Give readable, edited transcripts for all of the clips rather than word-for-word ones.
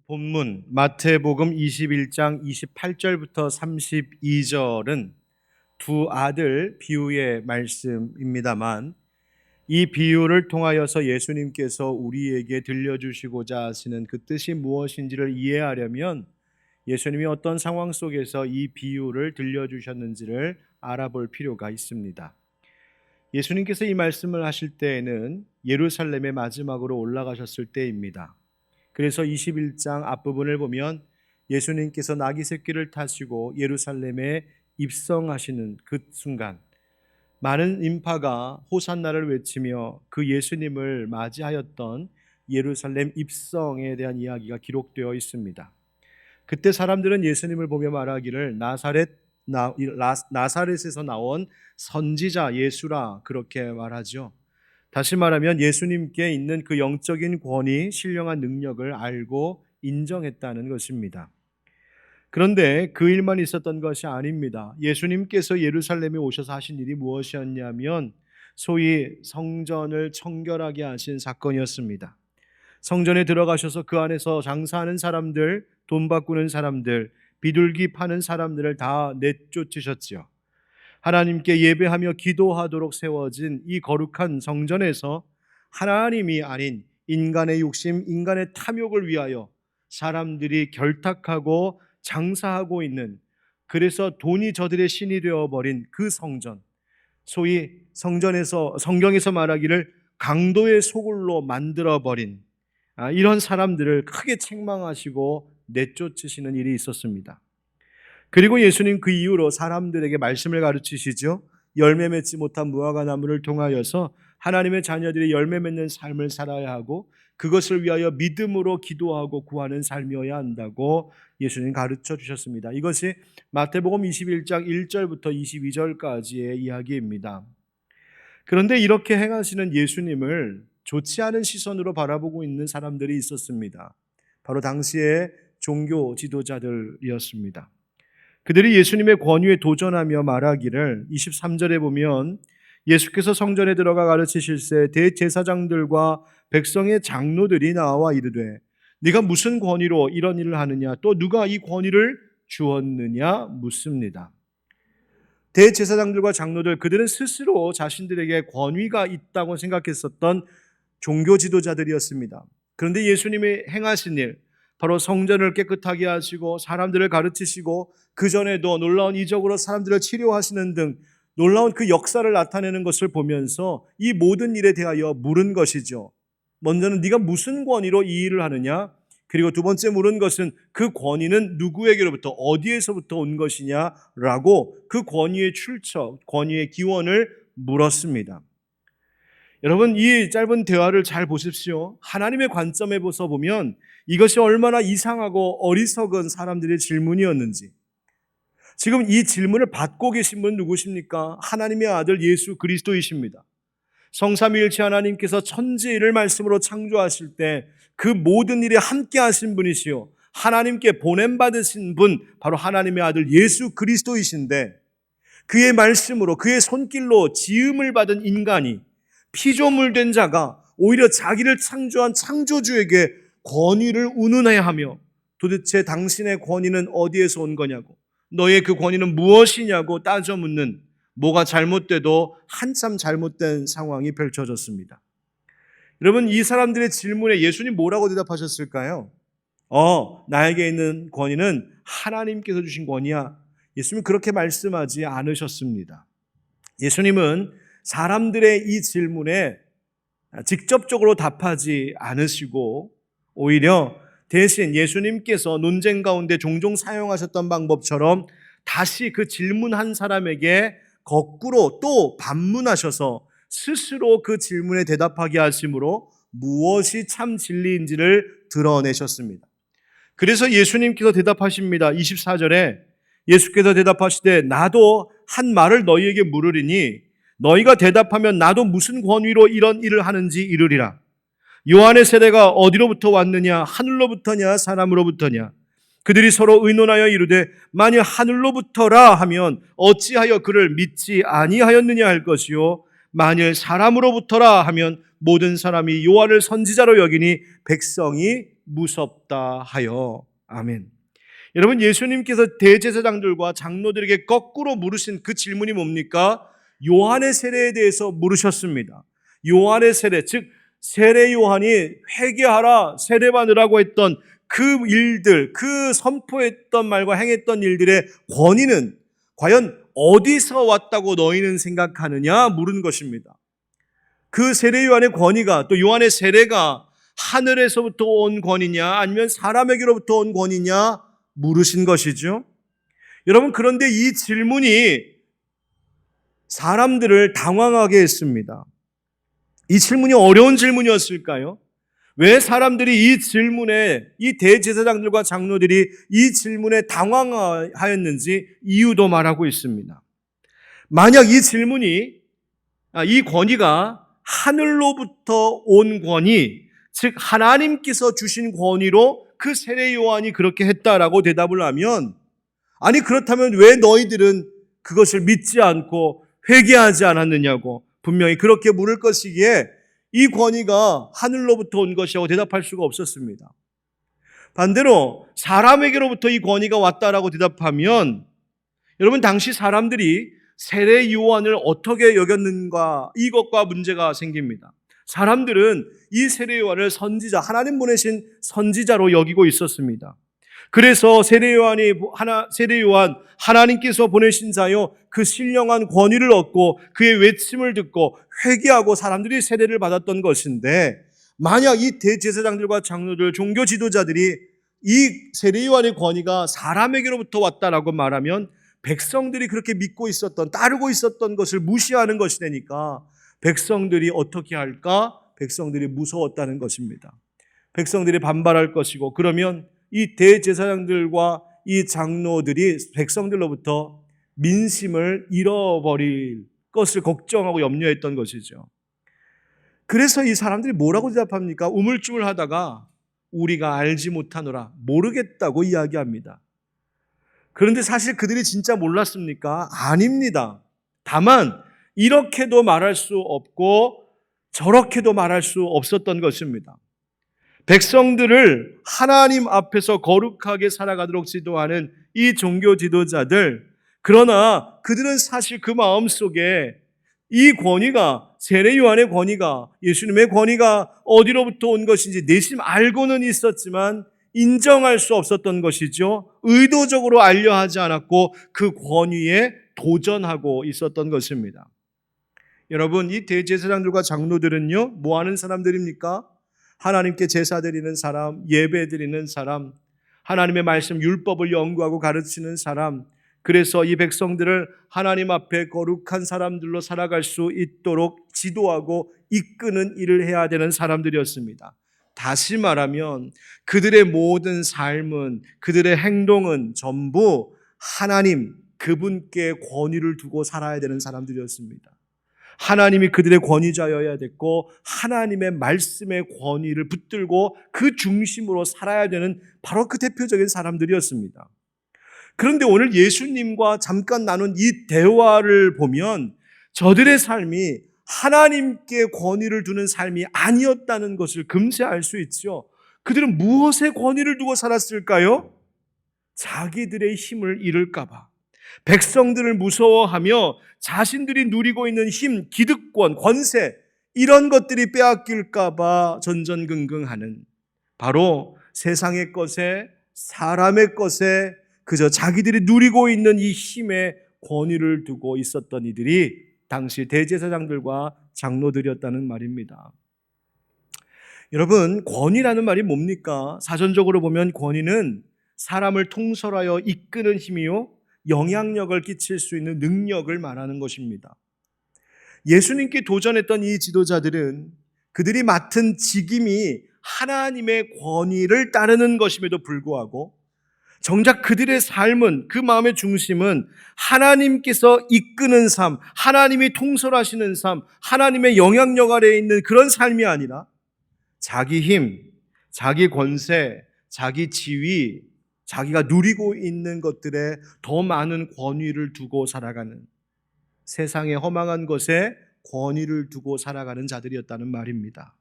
본문 마태복음 21장 28절부터 32절은 두 아들 비유의 말씀입니다만, 이 비유를 통하여서 예수님께서 우리에게 들려주시고자 하시는 그 뜻이 무엇인지를 이해하려면 예수님이 어떤 상황 속에서 이 비유를 들려주셨는지를 알아볼 필요가 있습니다. 예수님께서 이 말씀을 하실 때에는 예루살렘의 마지막으로 올라가셨을 때입니다. 그래서 21장 앞부분을 보면 예수님께서 나귀 새끼를 타시고 예루살렘에 입성하시는 그 순간, 많은 인파가 호산나를 외치며 그 예수님을 맞이하였던 예루살렘 입성에 대한 이야기가 기록되어 있습니다. 그때 사람들은 예수님을 보며 말하기를 나사렛에서 나온 선지자 예수라, 그렇게 말하죠. 다시 말하면 예수님께 있는 그 영적인 권위, 신령한 능력을 알고 인정했다는 것입니다. 그런데 그 일만 있었던 것이 아닙니다. 예수님께서 예루살렘에 오셔서 하신 일이 무엇이었냐면 소위 성전을 청결하게 하신 사건이었습니다. 성전에 들어가셔서 그 안에서 장사하는 사람들, 돈 바꾸는 사람들, 비둘기 파는 사람들을 다 내쫓으셨지요. 하나님께 예배하며 기도하도록 세워진 이 거룩한 성전에서 하나님이 아닌 인간의 욕심, 인간의 탐욕을 위하여 사람들이 결탁하고 장사하고 있는, 그래서 돈이 저들의 신이 되어버린 그 성전, 소위 성경에서 말하기를 강도의 소굴로 만들어버린 이런 사람들을 크게 책망하시고 내쫓으시는 일이 있었습니다. 그리고 예수님 그 이후로 사람들에게 말씀을 가르치시죠. 열매 맺지 못한 무화과 나무를 통하여서 하나님의 자녀들이 열매 맺는 삶을 살아야 하고 그것을 위하여 믿음으로 기도하고 구하는 삶이어야 한다고 예수님 가르쳐 주셨습니다. 이것이 마태복음 21장 1절부터 22절까지의 이야기입니다. 그런데 이렇게 행하시는 예수님을 좋지 않은 시선으로 바라보고 있는 사람들이 있었습니다. 바로 당시의 종교 지도자들이었습니다. 그들이 예수님의 권위에 도전하며 말하기를 23절에 보면 예수께서 성전에 들어가 가르치실새 대제사장들과 백성의 장로들이 나와 이르되 네가 무슨 권위로 이런 일을 하느냐, 또 누가 이 권위를 주었느냐 묻습니다. 대제사장들과 장로들, 그들은 스스로 자신들에게 권위가 있다고 생각했었던 종교 지도자들이었습니다. 그런데 예수님이 행하신 일, 바로 성전을 깨끗하게 하시고 사람들을 가르치시고 그 전에도 놀라운 이적으로 사람들을 치료하시는 등 놀라운 그 역사를 나타내는 것을 보면서 이 모든 일에 대하여 물은 것이죠. 먼저는 네가 무슨 권위로 이 일을 하느냐, 그리고 두 번째 물은 것은 그 권위는 누구에게로부터, 어디에서부터 온 것이냐라고 그 권위의 출처, 권위의 기원을 물었습니다. 여러분, 이 짧은 대화를 잘 보십시오. 하나님의 관점에서 보면 이것이 얼마나 이상하고 어리석은 사람들의 질문이었는지. 지금 이 질문을 받고 계신 분은 누구십니까? 하나님의 아들 예수 그리스도이십니다. 성삼위일체 하나님께서 천지를 말씀으로 창조하실 때 그 모든 일에 함께 하신 분이시요, 하나님께 보냄받으신 분, 바로 하나님의 아들 예수 그리스도이신데, 그의 말씀으로 그의 손길로 지음을 받은 인간이, 피조물된 자가 오히려 자기를 창조한 창조주에게 권위를 운운해야 하며, 도대체 당신의 권위는 어디에서 온 거냐고, 너의 그 권위는 무엇이냐고 따져 묻는, 뭐가 잘못돼도 한참 잘못된 상황이 펼쳐졌습니다. 여러분, 이 사람들의 질문에 예수님 뭐라고 대답하셨을까요? 나에게 있는 권위는 하나님께서 주신 권위야. 예수님은 그렇게 말씀하지 않으셨습니다. 예수님은 사람들의 이 질문에 직접적으로 답하지 않으시고 오히려 대신 예수님께서 논쟁 가운데 종종 사용하셨던 방법처럼 다시 그 질문한 사람에게 거꾸로 또 반문하셔서 스스로 그 질문에 대답하게 하심으로 무엇이 참 진리인지를 드러내셨습니다. 그래서 예수님께서 대답하십니다. 24절에 예수께서 대답하시되 나도 한 말을 너희에게 물으리니 너희가 대답하면 나도 무슨 권위로 이런 일을 하는지 이르리라. 요한의 세례가 어디로부터 왔느냐, 하늘로부터냐 사람으로부터냐. 그들이 서로 의논하여 이르되 만일 하늘로부터라 하면 어찌하여 그를 믿지 아니하였느냐 할 것이요, 만일 사람으로부터라 하면 모든 사람이 요한을 선지자로 여기니 백성이 무섭다 하여. 아멘. 여러분, 예수님께서 대제사장들과 장로들에게 거꾸로 물으신 그 질문이 뭡니까? 요한의 세례에 대해서 물으셨습니다. 요한의 세례, 즉 세례 요한이 회개하라, 세례받으라고 했던 그 일들, 그 선포했던 말과 행했던 일들의 권위는 과연 어디서 왔다고 너희는 생각하느냐 물은 것입니다. 그 세례 요한의 권위가, 또 요한의 세례가 하늘에서부터 온 권위냐 아니면 사람에게로부터 온 권위냐 물으신 것이죠. 여러분, 그런데 이 질문이 사람들을 당황하게 했습니다. 이 질문이 어려운 질문이었을까요? 왜 사람들이 이 질문에, 이 대제사장들과 장로들이 이 질문에 당황하였는지 이유도 말하고 있습니다. 만약 이 질문이, 이 권위가 하늘로부터 온 권위, 즉 하나님께서 주신 권위로 그 세례 요한이 그렇게 했다라고 대답을 하면, 아니 그렇다면 왜 너희들은 그것을 믿지 않고 회개하지 않았느냐고 분명히 그렇게 물을 것이기에 이 권위가 하늘로부터 온 것이라고 대답할 수가 없었습니다. 반대로 사람에게로부터 이 권위가 왔다라고 대답하면, 여러분 당시 사람들이 세례 요한을 어떻게 여겼는가, 이것과 문제가 생깁니다. 사람들은 이 세례 요한을 선지자, 하나님 보내신 선지자로 여기고 있었습니다. 그래서 세례 요한 하나님께서 보내신 자요, 그 신령한 권위를 얻고 그의 외침을 듣고 회개하고 사람들이 세례를 받았던 것인데, 만약 이 대제사장들과 장로들, 종교 지도자들이 이 세례 요한의 권위가 사람에게로부터 왔다라고 말하면 백성들이 그렇게 믿고 있었던, 따르고 있었던 것을 무시하는 것이 되니까 백성들이 어떻게 할까? 백성들이 무서웠다는 것입니다. 백성들이 반발할 것이고, 그러면 이 대제사장들과 이 장로들이 백성들로부터 민심을 잃어버릴 것을 걱정하고 염려했던 것이죠. 그래서 이 사람들이 뭐라고 대답합니까? 우물쭈물하다가 우리가 알지 못하노라, 모르겠다고 이야기합니다. 그런데 사실 그들이 진짜 몰랐습니까? 아닙니다. 다만 이렇게도 말할 수 없고 저렇게도 말할 수 없었던 것입니다. 백성들을 하나님 앞에서 거룩하게 살아가도록 지도하는 이 종교 지도자들, 그러나 그들은 사실 그 마음속에 이 권위가, 세례 요한의 권위가, 예수님의 권위가 어디로부터 온 것인지 내심 알고는 있었지만 인정할 수 없었던 것이죠. 의도적으로 알려하지 않았고 그 권위에 도전하고 있었던 것입니다. 여러분, 이 대제사장들과 장로들은요, 뭐 하는 사람들입니까? 하나님께 제사 드리는 사람, 예배 드리는 사람, 하나님의 말씀, 율법을 연구하고 가르치는 사람, 그래서 이 백성들을 하나님 앞에 거룩한 사람들로 살아갈 수 있도록 지도하고 이끄는 일을 해야 되는 사람들이었습니다. 다시 말하면 그들의 모든 삶은, 그들의 행동은 전부 하나님, 그분께 권위를 두고 살아야 되는 사람들이었습니다. 하나님이 그들의 권위자여야 됐고 하나님의 말씀의 권위를 붙들고 그 중심으로 살아야 되는 바로 그 대표적인 사람들이었습니다. 그런데 오늘 예수님과 잠깐 나눈 이 대화를 보면 저들의 삶이 하나님께 권위를 두는 삶이 아니었다는 것을 금세 알 수 있죠. 그들은 무엇에 권위를 두고 살았을까요? 자기들의 힘을 잃을까 봐, 백성들을 무서워하며 자신들이 누리고 있는 힘, 기득권, 권세, 이런 것들이 빼앗길까 봐 전전긍긍하는, 바로 세상의 것에, 사람의 것에 그저 자기들이 누리고 있는 이 힘에 권위를 두고 있었던 이들이 당시 대제사장들과 장로들이었다는 말입니다. 여러분, 권위라는 말이 뭡니까? 사전적으로 보면 권위는 사람을 통솔하여 이끄는 힘이요, 영향력을 끼칠 수 있는 능력을 말하는 것입니다. 예수님께 도전했던 이 지도자들은 그들이 맡은 직임이 하나님의 권위를 따르는 것임에도 불구하고 정작 그들의 삶은, 그 마음의 중심은 하나님께서 이끄는 삶, 하나님이 통솔하시는 삶, 하나님의 영향력 아래에 있는 그런 삶이 아니라 자기 힘, 자기 권세, 자기 지위, 자기가 누리고 있는 것들에 더 많은 권위를 두고 살아가는, 세상의 허망한 것에 권위를 두고 살아가는 자들이었다는 말입니다.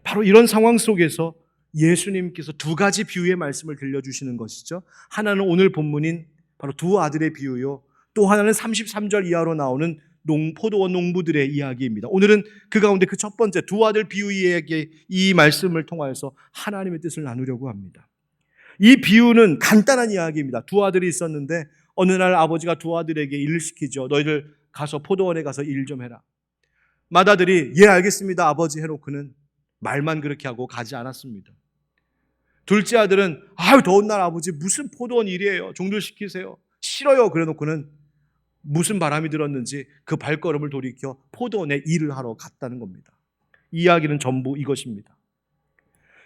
바로 이런 상황 속에서 예수님께서 두 가지 비유의 말씀을 들려주시는 것이죠. 하나는 오늘 본문인 바로 두 아들의 비유요, 또 하나는 33절 이하로 나오는 포도원 농부들의 이야기입니다. 오늘은 그 가운데 그 첫 번째 두 아들 비유 이야기, 이 말씀을 통하여서 하나님의 뜻을 나누려고 합니다. 이 비유는 간단한 이야기입니다. 두 아들이 있었는데 어느 날 아버지가 두 아들에게 일을 시키죠. 너희들 가서 포도원에 가서 일 좀 해라. 맏아들이 예 알겠습니다 아버지 해놓고는 말만 그렇게 하고 가지 않았습니다. 둘째 아들은 아유 더운 날 아버지 무슨 포도원 일이에요. 종들 시키세요. 싫어요. 그래놓고는 무슨 바람이 들었는지 그 발걸음을 돌이켜 포도원에 일을 하러 갔다는 겁니다. 이 이야기는 전부 이것입니다.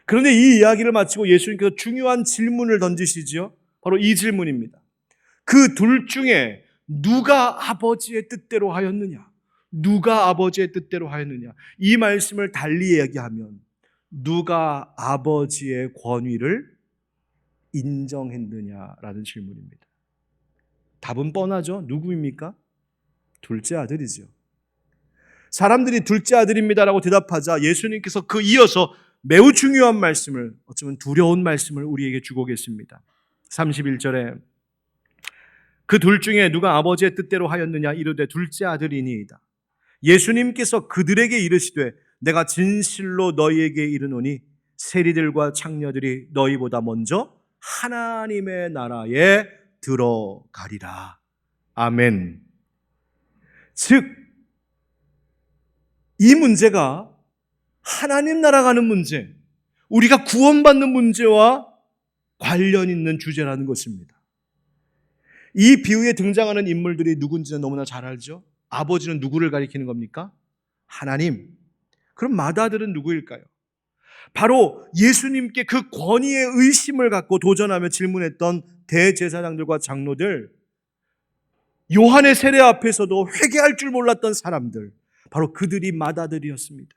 그런데 이 이야기를 마치고 예수님께서 중요한 질문을 던지시지요. 바로 이 질문입니다. 그 둘 중에 누가 아버지의 뜻대로 하였느냐? 누가 아버지의 뜻대로 하였느냐? 이 말씀을 달리 얘기하면 누가 아버지의 권위를 인정했느냐라는 질문입니다. 답은 뻔하죠. 누구입니까? 둘째 아들이죠. 사람들이 둘째 아들입니다라고 대답하자 예수님께서 그 이어서 매우 중요한 말씀을, 어쩌면 두려운 말씀을 우리에게 주고 계십니다. 31절에 그 둘 중에 누가 아버지의 뜻대로 하였느냐 이르되 둘째 아들이니이다. 예수님께서 그들에게 이르시되 내가 진실로 너희에게 이르노니 세리들과 창녀들이 너희보다 먼저 하나님의 나라에 들어가리라. 아멘. 즉, 이 문제가 하나님 나라 가는 문제, 우리가 구원받는 문제와 관련 있는 주제라는 것입니다. 이 비유에 등장하는 인물들이 누군지는 너무나 잘 알죠. 아버지는 누구를 가리키는 겁니까? 하나님. 그럼 맏아들은 누구일까요? 바로 예수님께 그 권위의 의심을 갖고 도전하며 질문했던 대제사장들과 장로들, 요한의 세례 앞에서도 회개할 줄 몰랐던 사람들, 바로 그들이 맏아들이었습니다.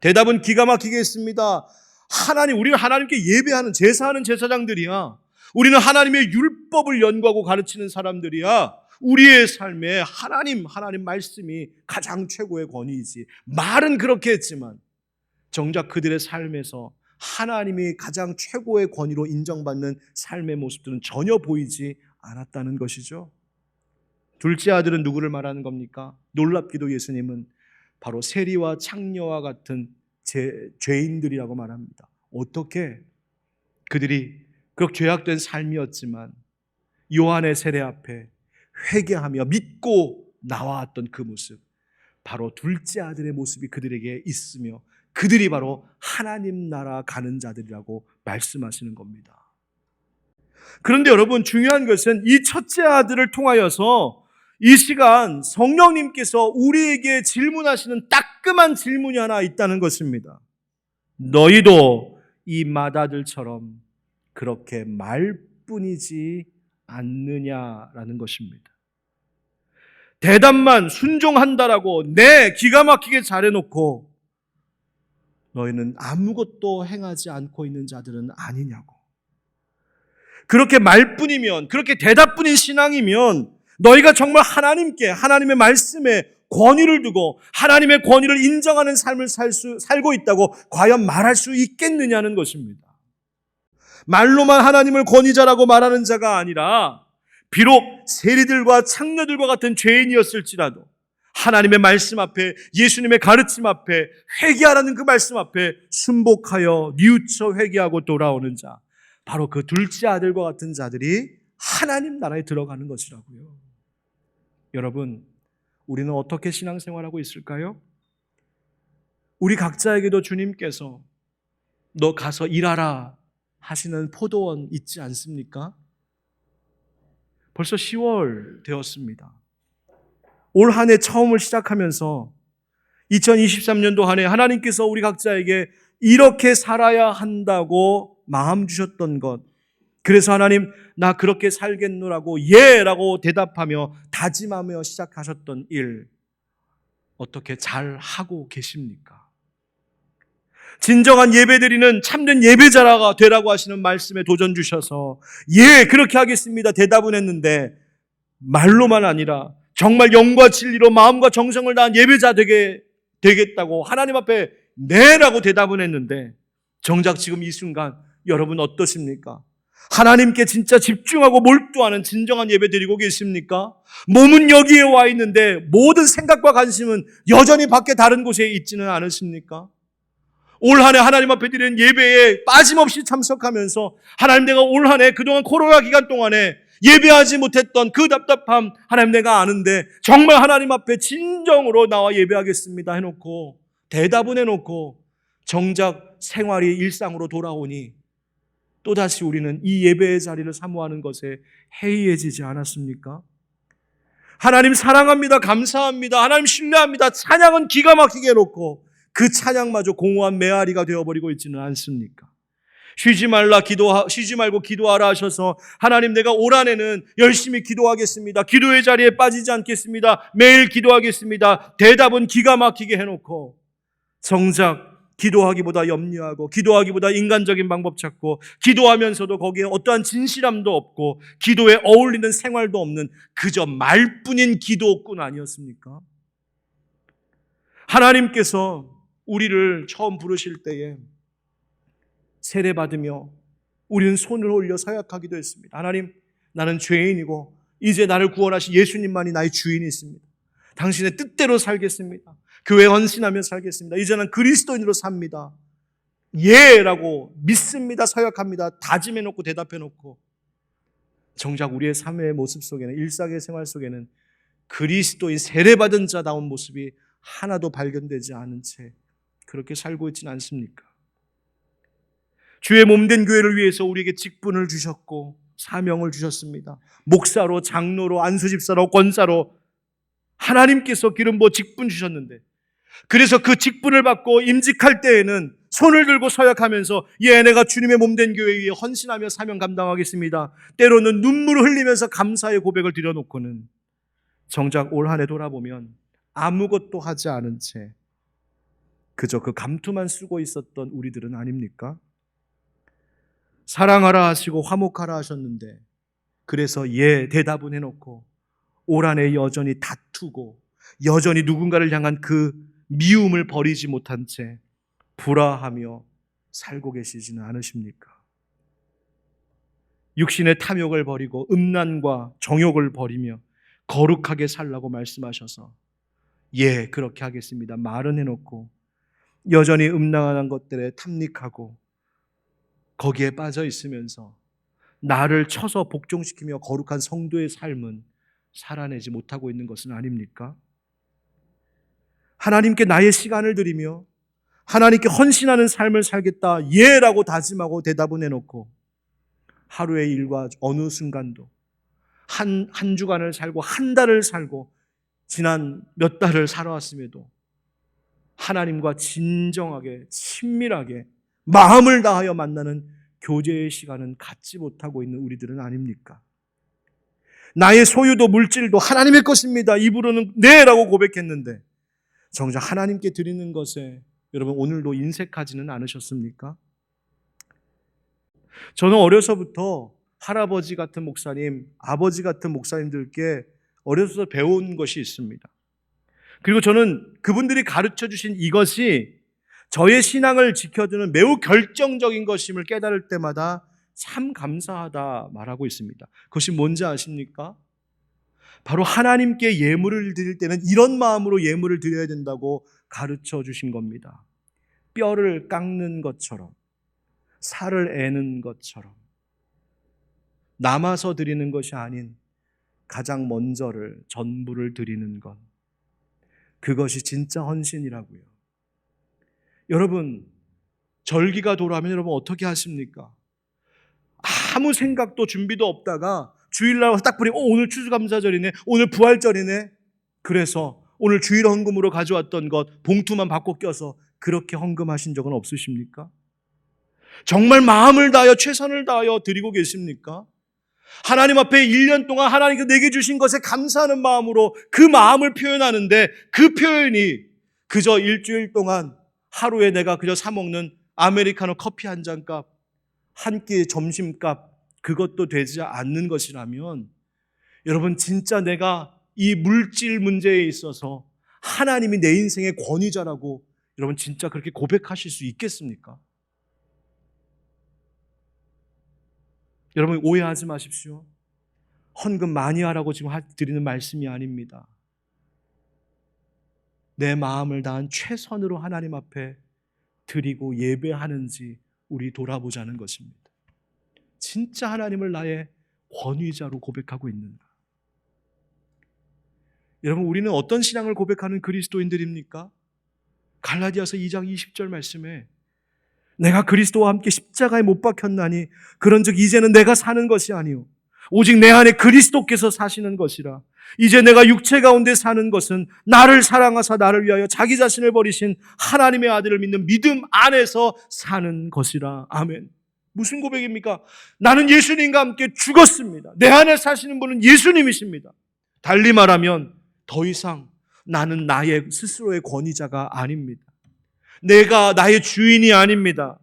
대답은 기가 막히게 했습니다. 하나님, 우리는 하나님께 예배하는, 제사하는 제사장들이야. 우리는 하나님의 율법을 연구하고 가르치는 사람들이야. 우리의 삶에 하나님 말씀이 가장 최고의 권위이지. 말은 그렇게 했지만 정작 그들의 삶에서 하나님이 가장 최고의 권위로 인정받는 삶의 모습들은 전혀 보이지 않았다는 것이죠. 둘째 아들은 누구를 말하는 겁니까? 놀랍게도 예수님은 바로 세리와 창녀와 같은 죄인들이라고 말합니다. 어떻게? 그들이 그렇게 죄악된 삶이었지만 요한의 세례 앞에 회개하며 믿고 나와왔던 그 모습, 바로 둘째 아들의 모습이 그들에게 있으며 그들이 바로 하나님 나라 가는 자들이라고 말씀하시는 겁니다. 그런데 여러분, 중요한 것은 이 첫째 아들을 통하여서 이 시간 성령님께서 우리에게 질문하시는 따끔한 질문이 하나 있다는 것입니다. 너희도 이 맏아들처럼 그렇게 말뿐이지 않느냐라는 것입니다. 대답만 순종한다라고 기가 막히게 잘해놓고 너희는 아무것도 행하지 않고 있는 자들은 아니냐고. 그렇게 말뿐이면, 그렇게 대답뿐인 신앙이면 너희가 정말 하나님께, 하나님의 말씀에 권위를 두고 하나님의 권위를 인정하는 삶을 살고 있다고 과연 말할 수 있겠느냐는 것입니다. 말로만 하나님을 권위자라고 말하는 자가 아니라 비록 세리들과 창녀들과 같은 죄인이었을지라도 하나님의 말씀 앞에, 예수님의 가르침 앞에, 회개하라는 그 말씀 앞에 순복하여 뉘우쳐 회개하고 돌아오는 자, 바로 그 둘째 아들과 같은 자들이 하나님 나라에 들어가는 것이라고요. 여러분, 우리는 어떻게 신앙생활하고 있을까요? 우리 각자에게도 주님께서 너 가서 일하라 하시는 포도원 있지 않습니까? 벌써 10월 되었습니다. 올 한 해 처음을 시작하면서 2023년도 한 해 하나님께서 우리 각자에게 이렇게 살아야 한다고 마음 주셨던 것, 그래서 하나님 나 그렇게 살겠노라고 예라고 대답하며 다짐하며 시작하셨던 일 어떻게 잘 하고 계십니까? 진정한 예배드리는 참된 예배자가 되라고 하시는 말씀에 도전 주셔서 예 그렇게 하겠습니다 대답은 했는데 말로만 아니라 정말 영과 진리로 마음과 정성을 다한 예배자 되겠다고 하나님 앞에 네라고 대답은 했는데 정작 지금 이 순간 여러분 어떠십니까? 하나님께 진짜 집중하고 몰두하는 진정한 예배 드리고 계십니까? 몸은 여기에 와 있는데 모든 생각과 관심은 여전히 밖에 다른 곳에 있지는 않으십니까? 올 한 해 하나님 앞에 드리는 예배에 빠짐없이 참석하면서 하나님, 내가 올 한 해 그동안 코로나 기간 동안에 예배하지 못했던 그 답답함 하나님 내가 아는데 정말 하나님 앞에 진정으로 나와 예배하겠습니다 해놓고 대답은 해놓고 정작 생활이 일상으로 돌아오니 또다시 우리는 이 예배의 자리를 사모하는 것에 해이해지지 않았습니까? 하나님 사랑합니다. 감사합니다. 하나님 신뢰합니다. 찬양은 기가 막히게 해놓고 그 찬양마저 공허한 메아리가 되어버리고 있지는 않습니까? 쉬지 말고 기도하라 하셔서 하나님, 내가 올 한 해는 열심히 기도하겠습니다. 기도의 자리에 빠지지 않겠습니다. 매일 기도하겠습니다. 대답은 기가 막히게 해놓고 정작 기도하기보다 염려하고 기도하기보다 인간적인 방법 찾고 기도하면서도 거기에 어떠한 진실함도 없고 기도에 어울리는 생활도 없는 그저 말뿐인 기도꾼 아니었습니까? 하나님께서 우리를 처음 부르실 때에 세례받으며 우리는 손을 올려 서약하기도 했습니다. 하나님, 나는 죄인이고 이제 나를 구원하신 예수님만이 나의 주인이 있습니다. 당신의 뜻대로 살겠습니다. 교회 헌신하며 살겠습니다. 이제는 그리스도인으로 삽니다. 예라고 믿습니다. 서약합니다. 다짐해놓고 대답해놓고 정작 우리의 삶의 모습 속에는, 일상의 생활 속에는 그리스도인 세례받은 자다운 모습이 하나도 발견되지 않은 채 그렇게 살고 있지는 않습니까? 주의 몸된 교회를 위해서 우리에게 직분을 주셨고 사명을 주셨습니다. 목사로, 장로로, 안수집사로, 권사로 하나님께서 기름 부어 직분 주셨는데, 그래서 그 직분을 받고 임직할 때에는 손을 들고 서약하면서 내가 주님의 몸된 교회 위에 헌신하며 사명 감당하겠습니다. 때로는 눈물을 흘리면서 감사의 고백을 드려놓고는 정작 올 한 해 돌아보면 아무것도 하지 않은 채 그저 그 감투만 쓰고 있었던 우리들은 아닙니까? 사랑하라 하시고 화목하라 하셨는데 그래서 대답은 해놓고 올 한 해 여전히 다투고 여전히 누군가를 향한 그 미움을 버리지 못한 채 불화하며 살고 계시지는 않으십니까? 육신의 탐욕을 버리고 음란과 정욕을 버리며 거룩하게 살라고 말씀하셔서 그렇게 하겠습니다 말은 해놓고 여전히 음란한 것들에 탐닉하고 거기에 빠져 있으면서 나를 쳐서 복종시키며 거룩한 성도의 삶은 살아내지 못하고 있는 것은 아닙니까? 하나님께 나의 시간을 드리며 하나님께 헌신하는 삶을 살겠다 라고 다짐하고 대답은 해놓고 하루의 일과 어느 순간도 한 주간을 살고 한 달을 살고 지난 몇 달을 살아왔음에도 하나님과 진정하게 친밀하게 마음을 다하여 만나는 교제의 시간은 갖지 못하고 있는 우리들은 아닙니까? 나의 소유도 물질도 하나님의 것입니다. 입으로는 네라고 고백했는데 정작 하나님께 드리는 것에 여러분 오늘도 인색하지는 않으셨습니까? 저는 어려서부터 할아버지 같은 목사님, 아버지 같은 목사님들께 어려서 배운 것이 있습니다. 그리고 저는 그분들이 가르쳐 주신 이것이 저의 신앙을 지켜주는 매우 결정적인 것임을 깨달을 때마다 참 감사하다 말하고 있습니다. 그것이 뭔지 아십니까? 바로 하나님께 예물을 드릴 때는 이런 마음으로 예물을 드려야 된다고 가르쳐 주신 겁니다. 뼈를 깎는 것처럼, 살을 애는 것처럼 남아서 드리는 것이 아닌 가장 먼저를, 전부를 드리는 것, 그것이 진짜 헌신이라고요. 여러분, 절기가 돌아오면 여러분 어떻게 하십니까? 아무 생각도 준비도 없다가 주일날 와서 딱 보니 오늘 추수감사절이네, 오늘 부활절이네, 그래서 오늘 주일 헌금으로 가져왔던 것 봉투만 바꿔 껴서 그렇게 헌금하신 적은 없으십니까? 정말 마음을 다하여 최선을 다하여 드리고 계십니까? 하나님 앞에 1년 동안 하나님께서 내게 주신 것에 감사하는 마음으로 그 마음을 표현하는데 그 표현이 그저 일주일 동안 하루에 내가 그저 사 먹는 아메리카노 커피 한 잔 값, 한 끼 점심값, 그것도 되지 않는 것이라면 여러분, 진짜 내가 이 물질 문제에 있어서 하나님이 내 인생의 권위자라고 여러분 진짜 그렇게 고백하실 수 있겠습니까? 여러분 오해하지 마십시오. 헌금 많이 하라고 지금 드리는 말씀이 아닙니다. 내 마음을 다한 최선으로 하나님 앞에 드리고 예배하는지 우리 돌아보자는 것입니다. 진짜 하나님을 나의 권위자로 고백하고 있는가? 여러분 우리는 어떤 신앙을 고백하는 그리스도인들입니까? 갈라디아서 2장 20절 말씀에 내가 그리스도와 함께 십자가에 못 박혔나니 그런즉 이제는 내가 사는 것이 아니요 오직 내 안에 그리스도께서 사시는 것이라. 이제 내가 육체 가운데 사는 것은 나를 사랑하사 나를 위하여 자기 자신을 버리신 하나님의 아들을 믿는 믿음 안에서 사는 것이라. 아멘. 무슨 고백입니까? 나는 예수님과 함께 죽었습니다. 내 안에 사시는 분은 예수님이십니다. 달리 말하면 더 이상 나는 나의 스스로의 권위자가 아닙니다. 내가 나의 주인이 아닙니다.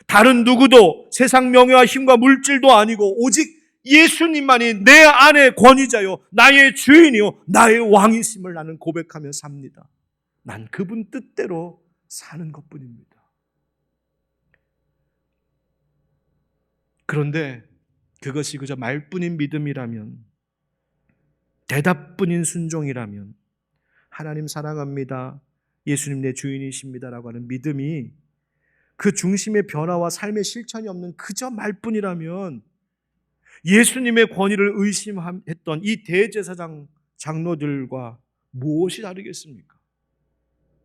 다른 누구도 세상 명예와 힘과 물질도 아니고 오직 예수님만이 내 안의 권위자요 나의 주인이요 나의 왕이심을 나는 고백하며 삽니다. 난 그분 뜻대로 사는 것뿐입니다. 그런데 그것이 그저 말뿐인 믿음이라면, 대답뿐인 순종이라면, 하나님 사랑합니다, 예수님 내 주인이십니다라고 하는 믿음이 그 중심의 변화와 삶의 실천이 없는 그저 말뿐이라면 예수님의 권위를 의심했던 이 대제사장 장로들과 무엇이 다르겠습니까?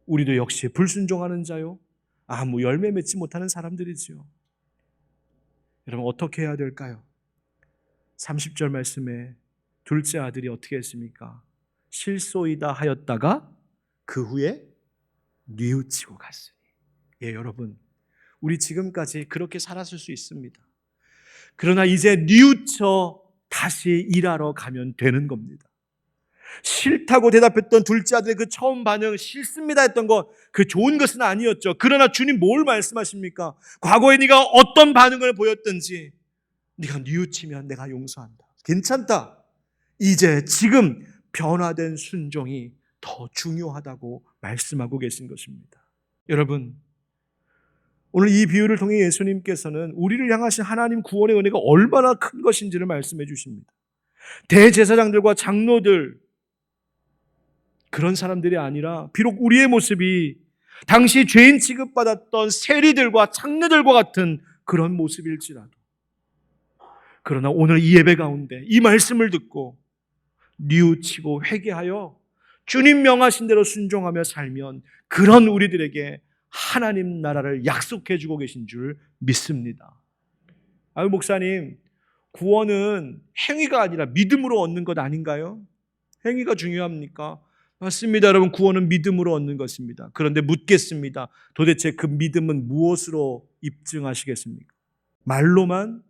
우리도 역시 불순종하는 자요, 아무 열매 맺지 못하는 사람들이지요. 여러분 어떻게 해야 될까요? 30절 말씀에 둘째 아들이 어떻게 했습니까? 실소이다 하였다가 그 후에 뉘우치고 갔으니. 예, 여러분 우리 지금까지 그렇게 살았을 수 있습니다. 그러나 이제 뉘우쳐 다시 일하러 가면 되는 겁니다. 싫다고 대답했던 둘째 아들의 그 처음 반응, 싫습니다 했던 것, 그 좋은 것은 아니었죠. 그러나 주님 뭘 말씀하십니까? 과거에 네가 어떤 반응을 보였든지 네가 뉘우치면 내가 용서한다. 괜찮다. 이제 지금 변화된 순종이 더 중요하다고 말씀하고 계신 것입니다. 여러분 오늘 이 비유를 통해 예수님께서는 우리를 향하신 하나님 구원의 은혜가 얼마나 큰 것인지를 말씀해 주십니다. 대제사장들과 장로들, 그런 사람들이 아니라 비록 우리의 모습이 당시 죄인 취급받았던 세리들과 장로들과 같은 그런 모습일지라도, 그러나 오늘 이 예배 가운데 이 말씀을 듣고 뉘우치고 회개하여 주님 명하신 대로 순종하며 살면 그런 우리들에게 하나님 나라를 약속해 주고 계신 줄 믿습니다. 아유 목사님, 구원은 행위가 아니라 믿음으로 얻는 것 아닌가요? 행위가 중요합니까? 맞습니다. 여러분 구원은 믿음으로 얻는 것입니다. 그런데 묻겠습니다. 도대체 그 믿음은 무엇으로 입증하시겠습니까? 말로만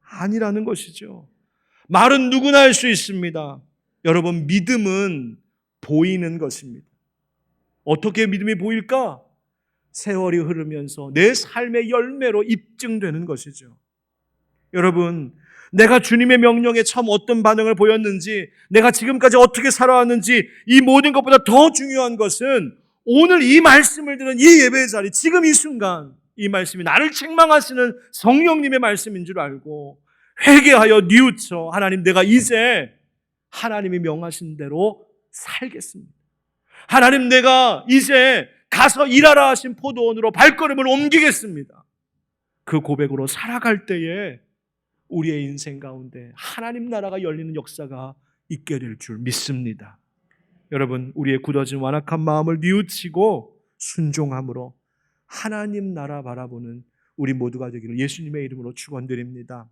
아니라는 것이죠. 말은 누구나 할 수 있습니다. 여러분 믿음은 보이는 것입니다. 어떻게 믿음이 보일까? 세월이 흐르면서 내 삶의 열매로 입증되는 것이죠. 여러분 내가 주님의 명령에 처음 어떤 반응을 보였는지, 내가 지금까지 어떻게 살아왔는지, 이 모든 것보다 더 중요한 것은 오늘 이 말씀을 들은 이 예배의 자리, 지금 이 순간 이 말씀이 나를 책망하시는 성령님의 말씀인 줄 알고 회개하여 뉘우쳐 하나님 내가 이제 하나님이 명하신 대로 살겠습니다. 하나님 내가 이제 가서 일하라 하신 포도원으로 발걸음을 옮기겠습니다. 그 고백으로 살아갈 때에 우리의 인생 가운데 하나님 나라가 열리는 역사가 있게 될 줄 믿습니다. 여러분 우리의 굳어진 완악한 마음을 뉘우치고 순종함으로 하나님 나라 바라보는 우리 모두가 되기를 예수님의 이름으로 축원드립니다.